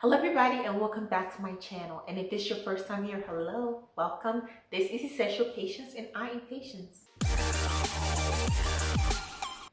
Hello everybody and welcome back to my channel. And if this is your first time here, hello, welcome. This is Essential Patience and I am Patience.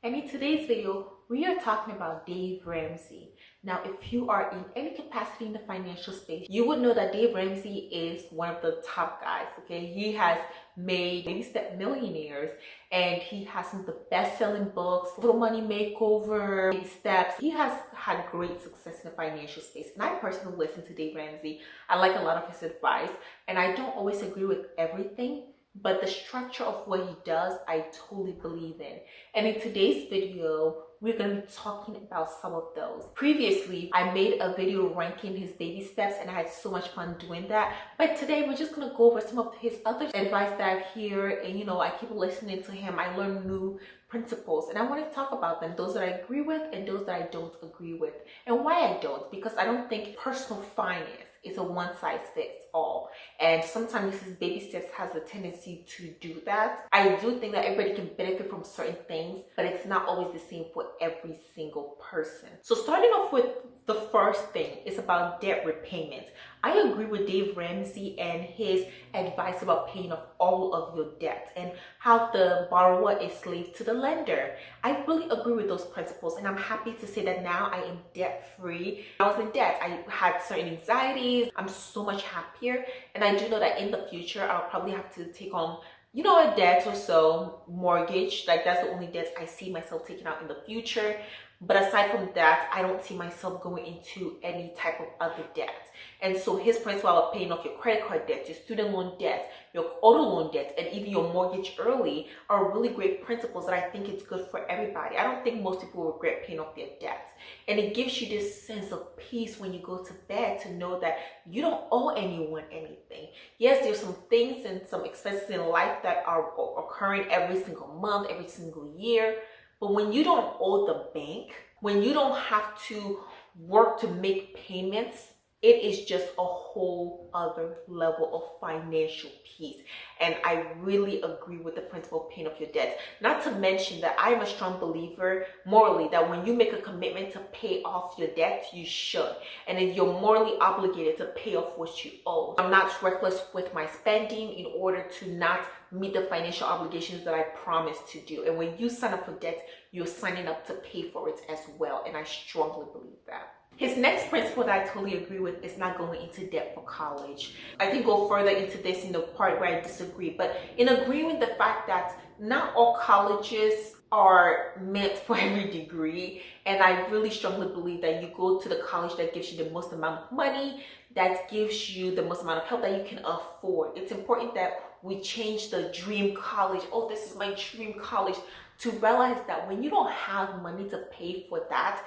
And in today's video, we are talking about Dave Ramsey. Now, if you are in any capacity in the financial space, you would know that Dave Ramsey is one of the top guys, okay? He has made baby step millionaires and he has some of the best-selling books, Little Money Makeover, Baby Steps. He has had great success in the financial space. And I personally listen to Dave Ramsey. I like a lot of his advice and I don't always agree with everything, but the structure of what he does, I totally believe in. And in today's video, we're going to be talking about some of those. Previously, I made a video ranking his baby steps and I had so much fun doing that. But today, we're just going to go over some of his other advice that I hear. And I keep listening to him. I learn new principles and I want to talk about them, those that I agree with and those that I don't agree with. And why I don't, because I don't think personal finance is a one-size-fits-all, and sometimes his baby steps has a tendency to do that. I do think that everybody can benefit from certain things, but it's not always the same for every single person. So starting off with the first thing is about debt repayment. I agree with Dave Ramsey and his advice about paying off all of your debt and how the borrower is slave to the lender. I really agree with those principles, and I'm happy to say that now I am debt free. I was in debt. I had certain anxieties. I'm so much happier, and I do know that in the future I'll probably have to take on a debt or so, mortgage. Like, that's the only debt I see myself taking out in the future. But aside from that, I don't see myself going into any type of other debt. And so his principle of paying off your credit card debt, your student loan debt, your auto loan debt, and even your mortgage early are really great principles that I think it's good for everybody. I don't think most people will regret paying off their debts. And it gives you this sense of peace when you go to bed to know that you don't owe anyone anything. Yes, there's some things and some expenses in life that are occurring every single month, every single year. But when you don't owe the bank, when you don't have to work to make payments, it is just a whole other level of financial peace. And I really agree with the principle of paying off your debt. Not to mention that I am a strong believer morally that when you make a commitment to pay off your debt, you should. And then you're morally obligated to pay off what you owe. I'm not reckless with my spending in order to not meet the financial obligations that I promised to do. And when you sign up for debt, you're signing up to pay for it as well. And I strongly believe that. His next principle that I totally agree with is not going into debt for college. I can go further into this in the part where I disagree, but in agreeing with the fact that not all colleges are meant for every degree, and I really strongly believe that you go to the college that gives you the most amount of money, that gives you the most amount of help that you can afford. It's important that we change the dream college, oh, this is my dream college, to realize that when you don't have money to pay for that,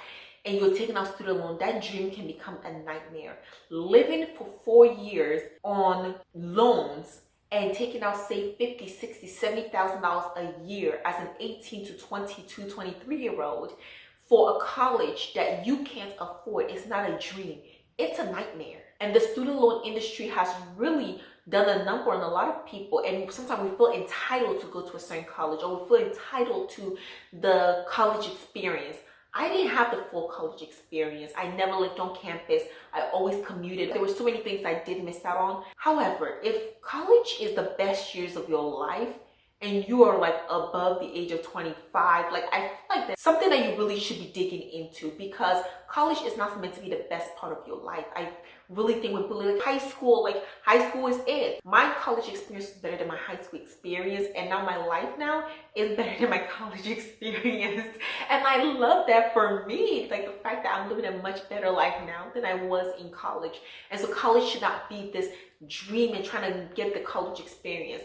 and you're taking out student loan, that dream can become a nightmare. Living for 4 years on loans and taking out, say, $50,000, $60,000, $70,000 a year as an 18 to 22, 23-year-old for a college that you can't afford is not a dream. It's a nightmare. And the student loan industry has really done a number on a lot of people, and sometimes we feel entitled to go to a certain college, or we feel entitled to the college experience. I didn't have the full college experience. I never lived on campus. I always commuted. There were so many things I did miss out on. However, if college is the best years of your life and you are like above the age of 25, like, I feel like that's something that you really should be digging into, because college is not meant to be the best part of your life. I really think when people like high school is it. My college experience was better than my high school experience, and now my life now is better than my college experience. And I love that for me, like the fact that I'm living a much better life now than I was in college. And so college should not be this dream and trying to get the college experience.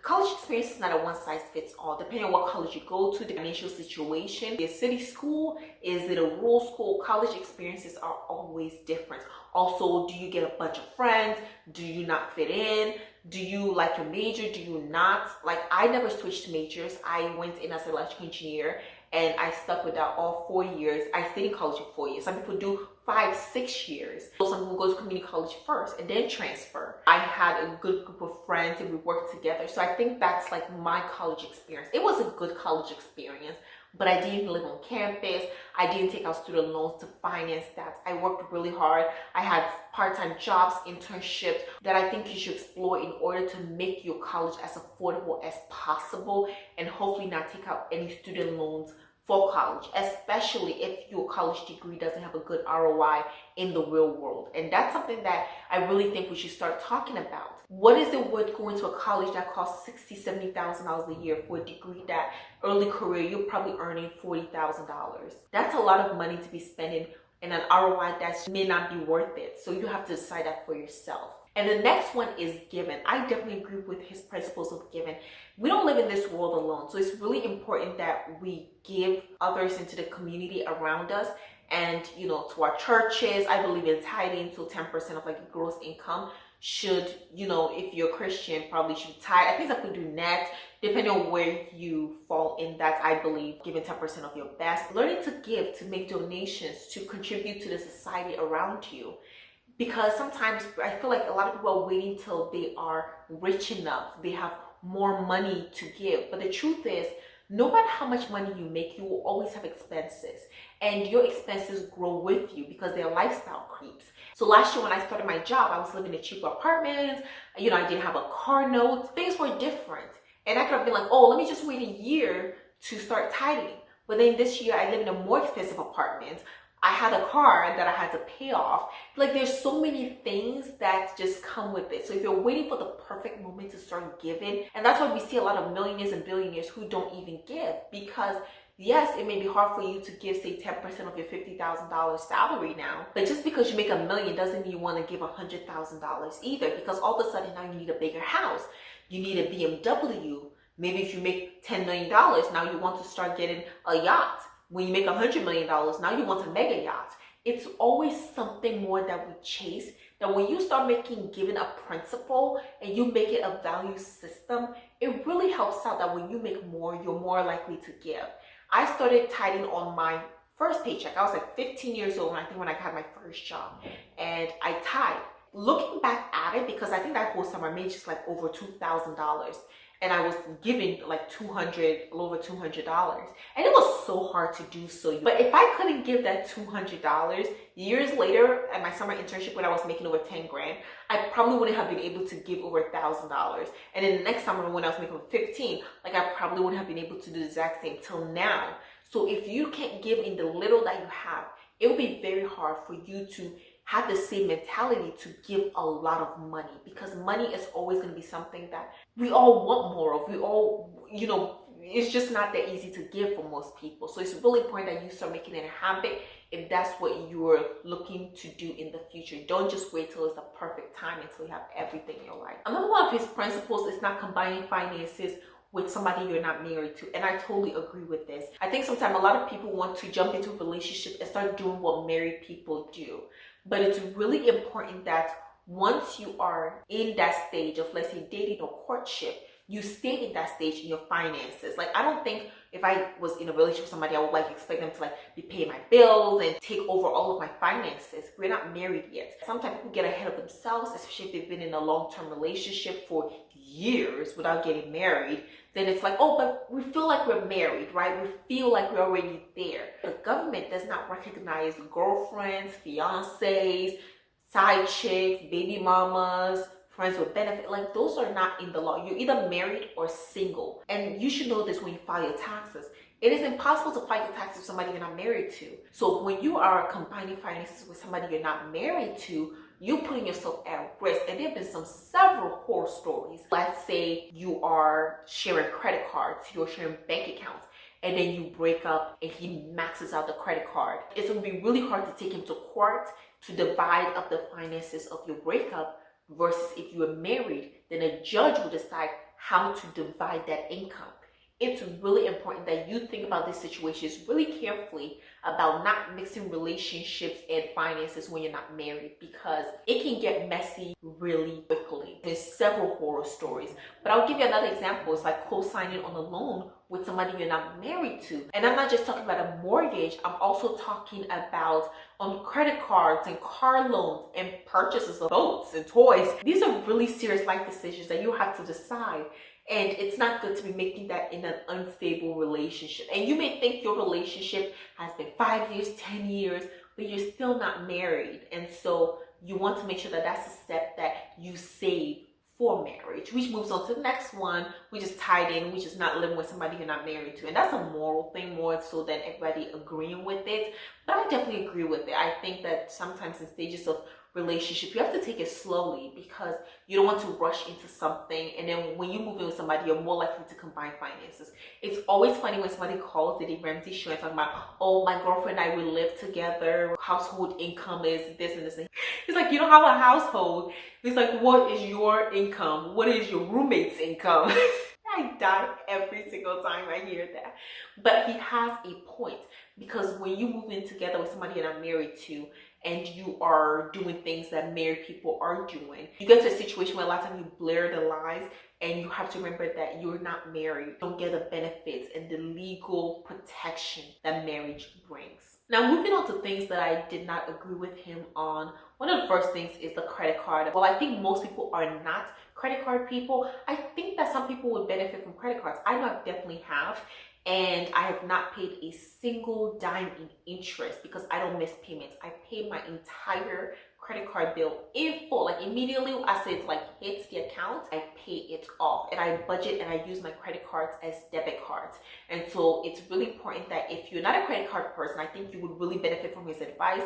College experience is not a one-size-fits-all. Depending on what college you go to, the financial situation, is it a city school, is it a rural school? College experiences are always different. Also, do you get a bunch of friends? Do you not fit in? Do you like your major? Do you not? Like, I never switched majors. I went in as an electrical engineer and I stuck with that all 4 years. I stayed in college for 4 years. Some people do 5, 6 years. So some people go to community college first and then transfer. I had a good group of friends and we worked together. So I think that's like my college experience. It was a good college experience, but I didn't live on campus. I didn't take out student loans to finance that. I worked really hard. I had part-time jobs, internships that I think you should explore in order to make your college as affordable as possible and hopefully not take out any student loans for college, especially if your college degree doesn't have a good ROI in the real world. And that's something that I really think we should start talking about. What is it worth going to a college that costs $60,000, $70,000 a year for a degree that early career you're probably earning $40,000? That's a lot of money to be spending in an ROI that may not be worth it. So you have to decide that for yourself. And the next one is giving. I definitely agree with his principles of giving. We don't live in this world alone. So it's really important that we give others into the community around us. And, to our churches, I believe in tithing to 10% of like your gross income. Should, if you're a Christian, probably should tithe. I think some people do net, depending on where you fall in that. I believe giving 10% of your best. Learning to give, to make donations, to contribute to the society around you. Because sometimes I feel like a lot of people are waiting till they are rich enough, they have more money to give. But the truth is, no matter how much money you make, you will always have expenses. And your expenses grow with you because they're lifestyle creeps. So last year when I started my job, I was living in cheaper apartments. I didn't have a car note. Things were different. And I could have been like, oh, let me just wait a year to start tithing. But then this year I live in a more expensive apartment. I had a car that I had to pay off. Like, there's so many things that just come with it. So if you're waiting for the perfect moment to start giving, and that's why we see a lot of millionaires and billionaires who don't even give, because yes, it may be hard for you to give, say, 10% of your $50,000 salary now, but just because you make $1 million doesn't mean you want to give $100,000 either, because all of a sudden now you need a bigger house, you need a BMW. Maybe if you make $10 million, now you want to start getting a yacht. When you make $100 million, now you want a mega yacht. It's always something more that we chase. That when you start making giving a principle and you make it a value system, it really helps out that when you make more, you're more likely to give. I started tithing on my first paycheck. I was like 15 years old, I think, when I had my first job, and I tithed. Looking back at it, because I think that whole summer I made just like over $2,000. And I was giving like a little over $200. And it was so hard to do so. But if I couldn't give that $200, years later at my summer internship when I was making over 10 grand, I probably wouldn't have been able to give over $1,000. And then the next summer when I was making 15, like I probably wouldn't have been able to do the exact same till now. So if you can't give in the little that you have, it will be very hard for you to have the same mentality to give a lot of money, because money is always going to be something that we all want more of. We all, it's just not that easy to give for most people. So it's really important that you start making it a habit if that's what you're looking to do in the future. Don't just wait till it's the perfect time until you have everything in your life. Another one of his principles is not combining finances with somebody you're not married to. And I totally agree with this. I think sometimes a lot of people want to jump into a relationship and start doing what married people do. But it's really important that once you are in that stage of, let's say, dating or courtship, you stay in that stage in your finances. Like, I don't think if I was in a relationship with somebody, I would expect them to be paying my bills and take over all of my finances. We're not married yet. Sometimes people get ahead of themselves, especially if they've been in a long-term relationship for years without getting married. Then it's like, oh, but we feel like we're married, right? We feel like we're already there. The government does not recognize girlfriends, fiancés, side chicks, baby mamas, friends with benefit. Like, those are not in the law. You're either married or single. And you should know this when you file your taxes. It is impossible to file your taxes with somebody you're not married to. So when you are combining finances with somebody you're not married to, you're putting yourself at risk. And there have been several horror stories. Let's say you are sharing credit cards, you're sharing bank accounts, and then you break up and he maxes out the credit card. It's going to be really hard to take him to court to divide up the finances of your breakup, versus if you are married, then a judge will decide how to divide that income. It's really important that you think about these situations really carefully about not mixing relationships and finances when you're not married, because it can get messy really quickly. There's several horror stories, but I'll give you another example. It's like co-signing on a loan with somebody you're not married to. And I'm not just talking about a mortgage, I'm also talking about on credit cards and car loans and purchases of boats and toys. These are really serious life decisions that you have to decide. And it's not good to be making that in an unstable relationship. And you may think your relationship has been 5 years, 10 years, but you're still not married. And so you want to make sure that that's a step that you save for marriage, which moves on to the next one, which is tied in, which is not living with somebody you're not married to. And that's a moral thing more so than everybody agreeing with it. But I definitely agree with it. I think that sometimes in stages of relationship, you have to take it slowly because you don't want to rush into something, and then when you move in with somebody, you're more likely to combine finances. It's always funny when somebody calls the Dave Ramsey show and talking about, oh, my girlfriend and I, we live together, household income is this and this. It's like, you don't have a household. It's like, what is your income? What is your roommate's income? I die every single time I hear that. But he has a point, because when you move in together with somebody you're not married to, and you are doing things that married people are doing, you get to a situation where a lot of times you blur the lines, and you have to remember that you're not married. You don't get the benefits and the legal protection that marriage brings. Now, moving on to things that I did not agree with him on, one of the first things is the credit card. Well, I think most people are not credit card people. I think that some people would benefit from credit cards. I know I definitely have. And I have not paid a single dime in interest because I don't miss payments. I pay my entire credit card bill in full. Like immediately as it hits the account, I pay it off. And I budget and I use my credit cards as debit cards. And so it's really important that if you're not a credit card person, I think you would really benefit from his advice,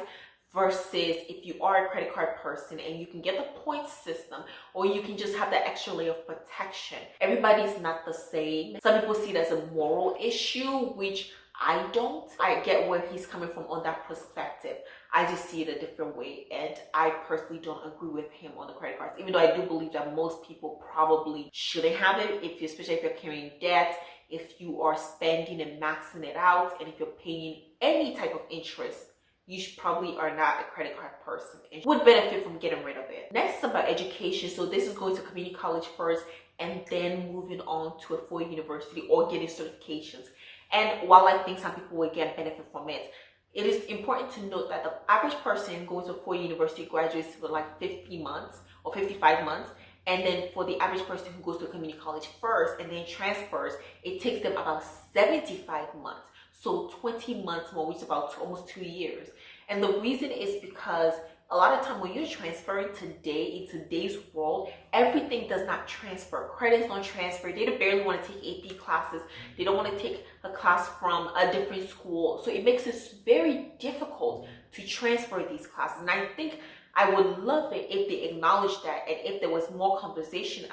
versus if you are a credit card person and you can get the points system, or you can just have that extra layer of protection. Everybody's not the same. Some people see it as a moral issue, which I don't. I get where he's coming from on that perspective. I just see it a different way, and I personally don't agree with him on the credit cards, even though I do believe that most people probably shouldn't have it, especially if you're carrying debt, if you are spending and maxing it out, and if you're paying any type of interest. You probably are not a credit card person and would benefit from getting rid of it. Next is about education. So this is going to community college first and then moving on to a four-year university or getting certifications. And while I think some people will get benefit from it, it is important to note that the average person going to a four-year university graduates for 50 months or 55 months. And then for the average person who goes to a community college first and then transfers, it takes them about 75 months. So 20 months more, which is about almost 2 years. And the reason is because a lot of time when you're transferring today, in today's world, everything does not transfer. Credits don't transfer. They barely want to take AP classes. They don't want to take a class from a different school. So it makes it very difficult to transfer these classes. And I think I would love it if they acknowledged that, and if there was more conversation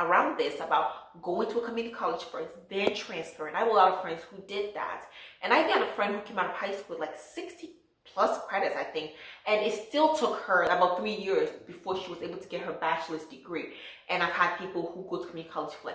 around this about going to a community college first, then transferring. I have a lot of friends who did that. And I had a friend who came out of high school with 60 plus credits, I think. And it still took her about 3 years before she was able to get her bachelor's degree. And I've had people who go to community college for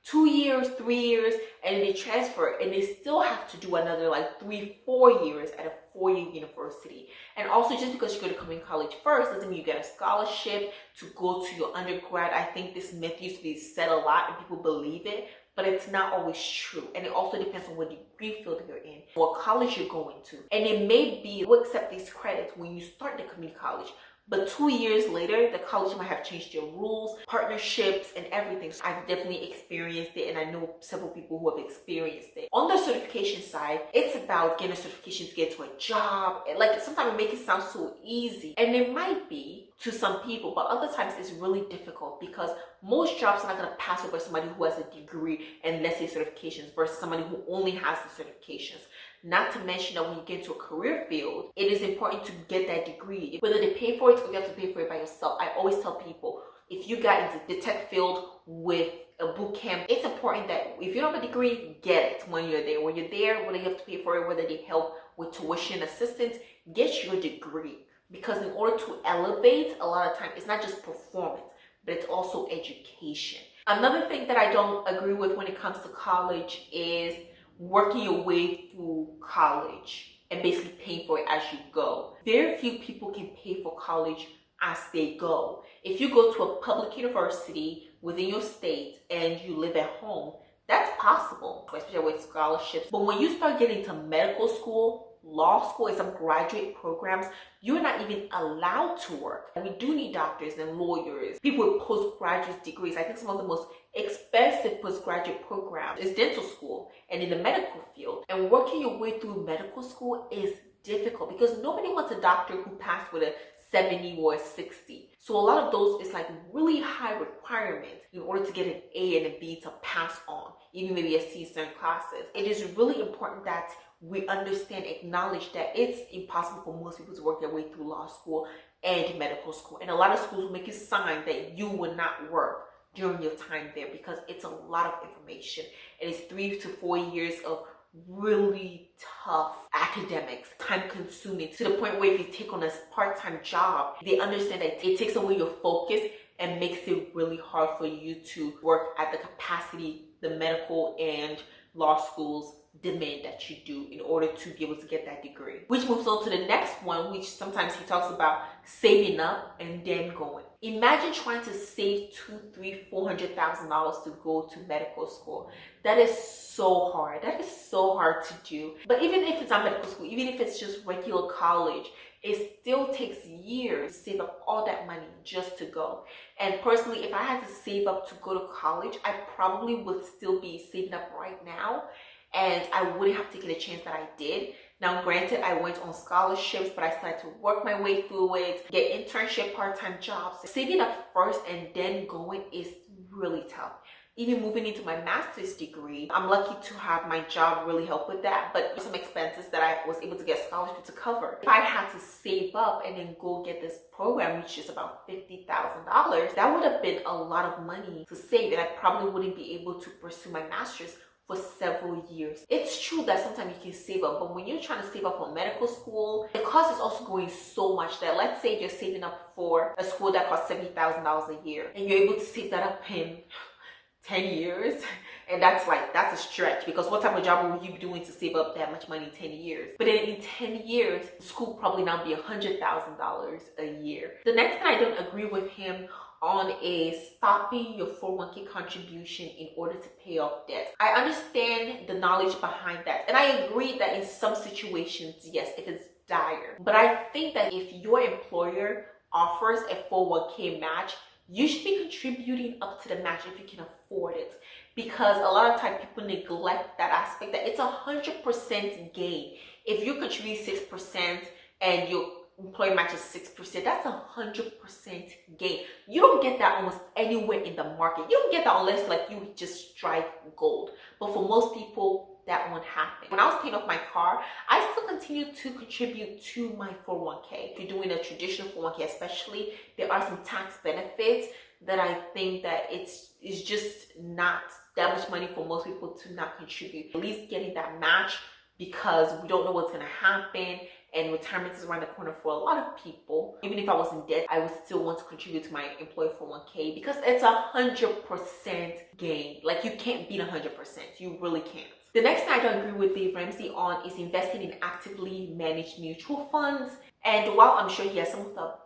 2 years, 3 years, and they transfer, and they still have to do another 3-4 years at a four-year university. And also, just because you go to community college first doesn't mean you get a scholarship to go to your undergrad. I think this myth used to be said a lot and people believe it, but it's not always true. And it also depends on what degree field you're in, what college you're going to. And it may be you accept these credits when you start the community college, but 2 years later, the college might have changed their rules, partnerships, and everything. So I've definitely experienced it, and I know several people who have experienced it. On the certification side, it's about getting a certification to get to a job. Sometimes it makes it sound so easy, and it might be to some people, but other times it's really difficult because most jobs are not going to pass over somebody who has a degree and let's say certifications versus somebody who only has the certifications. Not to mention that when you get into a career field, it is important to get that degree. Whether they pay for it or you have to pay for it by yourself. I always tell people, if you got into the tech field with a boot camp, it's important that if you don't have a degree, get it when you're there. When you're there, whether you have to pay for it, whether they help with tuition assistance, get your degree. Because in order to elevate, a lot of time, it's not just performance, but it's also education. Another thing that I don't agree with when it comes to college is working your way through college and basically paying for it as you go. Very few people can pay for college as they go. If you go to a public university within your state and you live at home, that's possible, especially with scholarships. But when you start getting to medical school, law school and some graduate programs, you're not even allowed to work. And we do need doctors and lawyers, people with postgraduate degrees. I think some of the most expensive postgraduate programs is dental school and in the medical field. And working your way through medical school is difficult because nobody wants a doctor who passed with a 70 or a 60. So a lot of those is like really high requirements in order to get an A and a B to pass on, even maybe a C in certain classes. It is really important that we understand, acknowledge that it's impossible for most people to work their way through law school and medical school. And a lot of schools will make you sign that you will not work during your time there because it's a lot of information. And it's 3 to 4 years of really tough academics, time consuming, to the point where if you take on a part-time job, they understand that it takes away your focus and makes it really hard for you to work at the capacity the medical and law schools demand that you do in order to be able to get that degree. Which moves on to the next one, which sometimes he talks about saving up and then going. Imagine trying to save $200,000, $300,000 to go to medical school. That is so hard. That is so hard to do. But even if it's not medical school, even if it's just regular college, it still takes years to save up all that money just to go. And personally, if I had to save up to go to college, I probably would still be saving up right now. And I wouldn't have taken a chance that I did. Now, granted, I went on scholarships, but I started to work my way through it, get internship, part-time jobs. Saving up first and then going is really tough. Even moving into my master's degree, I'm lucky to have my job really help with that, but some expenses that I was able to get scholarship to cover. If I had to save up and then go get this program, which is about $50,000, that would have been a lot of money to save, and I probably wouldn't be able to pursue my master's for several years. It's true that sometimes you can save up, but when you're trying to save up for medical school, the cost is also going so much that, let's say you're saving up for a school that costs $70,000 a year, and you're able to save that up in 10 years, and that's a stretch, because what type of job will you be doing to save up that much money in 10 years? But then in 10 years, school probably now be $100,000 a year. The next thing I don't agree with him on is stopping your 401k contribution in order to pay off debt. I understand the knowledge behind that, and I agree that in some situations, yes, if it's dire. But I think that if your employer offers a 401k match, you should be contributing up to the match if you can afford it. Because a lot of times people neglect that aspect, that it's 100% gain. If you contribute 6% and your employer matches 6%, that's 100% gain. You don't get that almost anywhere in the market. You don't get that unless like you just strike gold. But for most people, that won't happen. When I was paying off my car, I still continue to contribute to my 401k. If you're doing a traditional 401k especially, there are some tax benefits that I think that it's just not that much money for most people to not contribute. At least getting that match, because we don't know what's going to happen, and retirement is around the corner for a lot of people. Even if I was in debt, I would still want to contribute to my employer 401k because it's 100% gain. Like, you can't beat 100%. You really can't. The next thing I don't agree with Dave Ramsey on is investing in actively managed mutual funds. And while I'm sure he has some of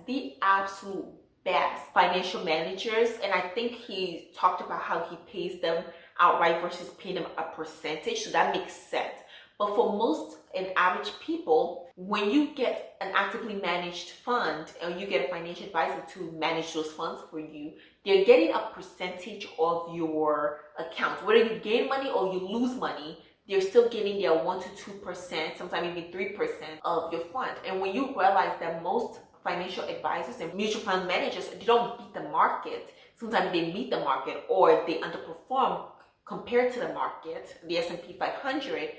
the absolute best financial managers, and I think he talked about how he pays them outright versus paying them a percentage, so that makes sense. But for most and average people, when you get an actively managed fund or you get a financial advisor to manage those funds for you, they're getting a percentage of your account. Whether you gain money or you lose money, they're still getting their 1 to 2%, sometimes even 3% of your fund. And when you realize that most financial advisors and mutual fund managers, they don't beat the market. Sometimes they meet the market or they underperform compared to the market, the S&P 500,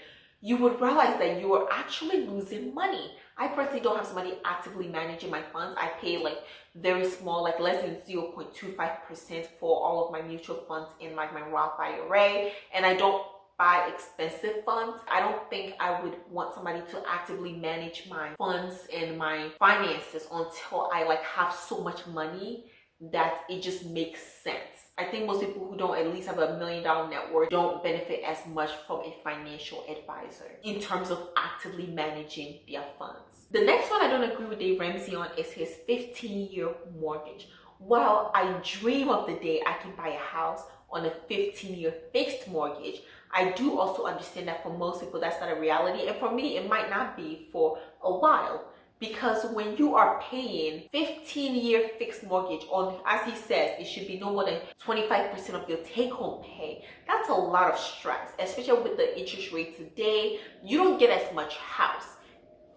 you would realize that you are actually losing money. I personally don't have somebody actively managing my funds. I pay like very small, like less than 0.25% for all of my mutual funds in like my Roth IRA, and I don't buy expensive funds. I don't think I would want somebody to actively manage my funds and my finances until I like have so much money that it just makes sense. I think most people who don't at least have $1 million net worth don't benefit as much from a financial advisor in terms of actively managing their funds. The next one I don't agree with Dave Ramsey on is his 15-year mortgage. While I dream of the day I can buy a house on a 15-year fixed mortgage, I do also understand that for most people that's not a reality, and for me it might not be for a while. Because when you are paying 15-year fixed mortgage on, as he says, it should be no more than 25% of your take-home pay, that's a lot of stress, especially with the interest rate today. You don't get as much house.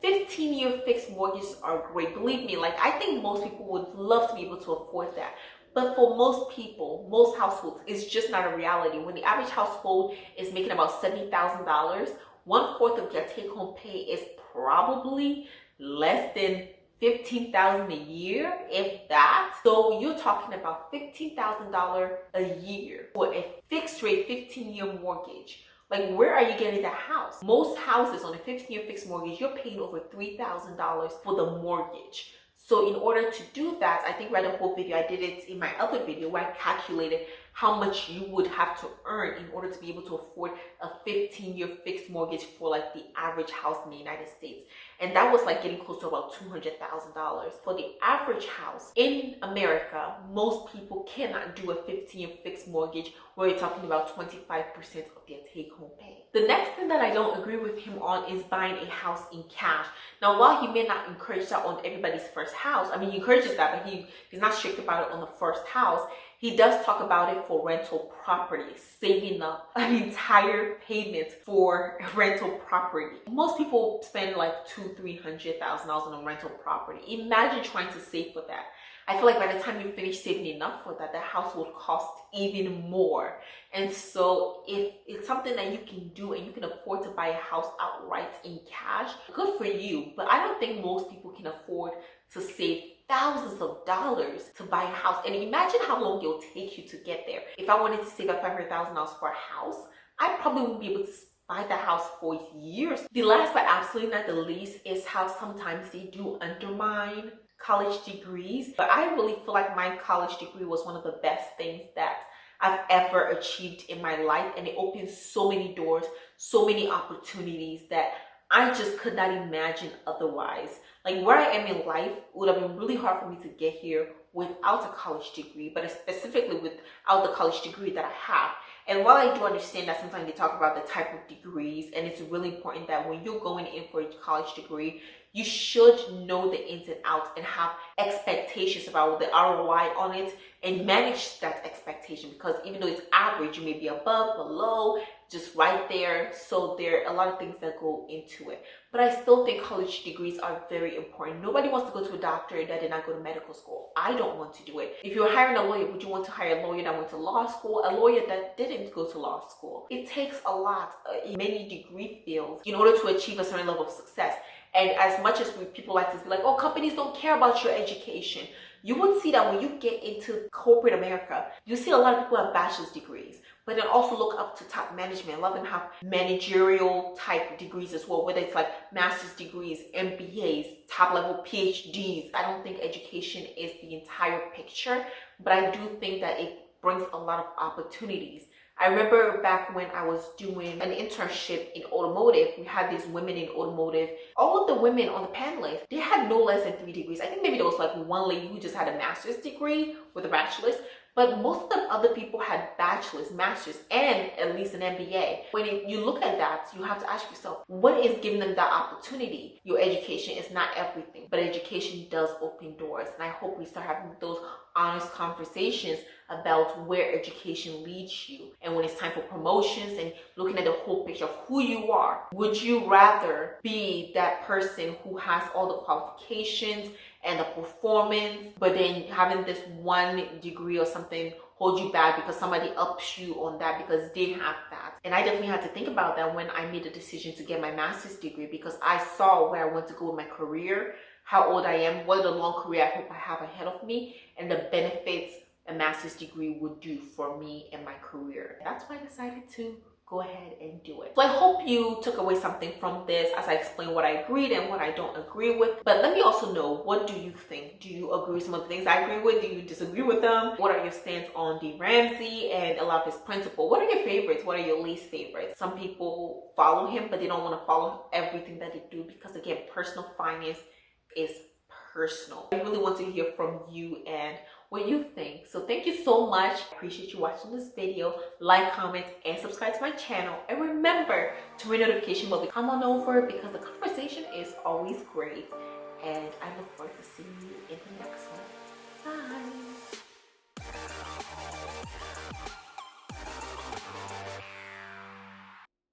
15-year fixed mortgages are great. Believe me, like I think most people would love to be able to afford that. But for most people, most households, it's just not a reality. When the average household is making about $70,000, 1/4 of their take-home pay is probably less than $15,000 a year, if that. So you're talking about $15,000 a year for a fixed rate 15-year mortgage. Like, where are you getting that house? Most houses on a 15-year fixed mortgage, you're paying over $3,000 for the mortgage. So in order to do that, I think I read a whole video. I did it in my other video where I calculated how much you would have to earn in order to be able to afford a 15-year fixed mortgage for like the average house in the United States. And that was like getting close to about $200,000. For the average house in America, most people cannot do a 15-year fixed mortgage where you're talking about 25% of their take-home pay. The next thing that I don't agree with him on is buying a house in cash. Now, while he may not encourage that on everybody's first house, I mean, he encourages that, but he's not strict about it on the first house. He does talk about it for rental property, saving up an entire payment for rental property. Most people spend like $200,000-$300,000 on a rental property. Imagine trying to save for that. I feel like by the time you finish saving enough for that, the house will cost even more. And so if it's something that you can do and you can afford to buy a house outright in cash, good for you. But I don't think most people can afford to save thousands of dollars to buy a house. And imagine how long it'll take you to get there. If I wanted to save up $500,000 for a house, I probably wouldn't be able to buy the house for years. The last but absolutely not the least is how sometimes they do undermine college degrees. But I really feel like my college degree was one of the best things that I've ever achieved in my life, and it opened so many doors, so many opportunities that I just could not imagine otherwise. Like, where I am in life would have been really hard for me to get here without a college degree, but specifically without the college degree that I have. And while I do understand that sometimes they talk about the type of degrees, and it's really important that when you're going in for a college degree, you should know the ins and outs and have expectations about the ROI on it and manage that expectation, because even though it's average, you may be above, below, just right there. So there are a lot of things that go into it. But I still think college degrees are very important. Nobody wants to go to a doctor that did not go to medical school. I don't want to do it. If you're hiring a lawyer, would you want to hire a lawyer that went to law school, a lawyer that didn't go to law school? It takes a lot in many degree fields in order to achieve a certain level of success. And as much as people like to be like, oh, companies don't care about your education, you would see that when you get into corporate America, you see a lot of people have bachelor's degrees, but then also look up to top management. A lot of them have managerial type degrees as well, whether it's like master's degrees, MBAs, top level PhDs. I don't think education is the entire picture, but I do think that it brings a lot of opportunities. I remember back when I was doing an internship in automotive, we had these women in automotive. All of the women on the panelists, they had no less than 3 degrees. I think maybe there was like one lady who just had a master's degree with a bachelor's, but most of the other people had bachelor's, master's, and at least an MBA. When you look at that, you have to ask yourself, what is giving them that opportunity? Your education is not everything, but education does open doors. And I hope we start having those honest conversations about where education leads you. And when it's time for promotions and looking at the whole picture of who you are, would you rather be that person who has all the qualifications and the performance, but then having this one degree or something hold you back because somebody ups you on that because they have that? And I definitely had to think about that when I made the decision to get my master's degree, because I saw where I want to go with my career, how old I am, what a long career I hope I have ahead of me, and the benefits a master's degree would do for me and my career. That's why I decided to go ahead and do it. So I hope you took away something from this as I explain what I agreed and what I don't agree with. But let me also know, what do you think? Do you agree with some of the things I agree with? Do you disagree with them? What are your stance on Dave Ramsey and a lot of his principles? What are your favorites? What are your least favorites? Some people follow him, but they don't want to follow everything that they do because, again, personal finance is personal. I really want to hear from you and what you think. So thank you so much. I appreciate you watching this video. Like, comment, and subscribe to my channel. And remember to ring the notification bell. Come on over because the conversation is always great. And I look forward to seeing you in the next one. Bye.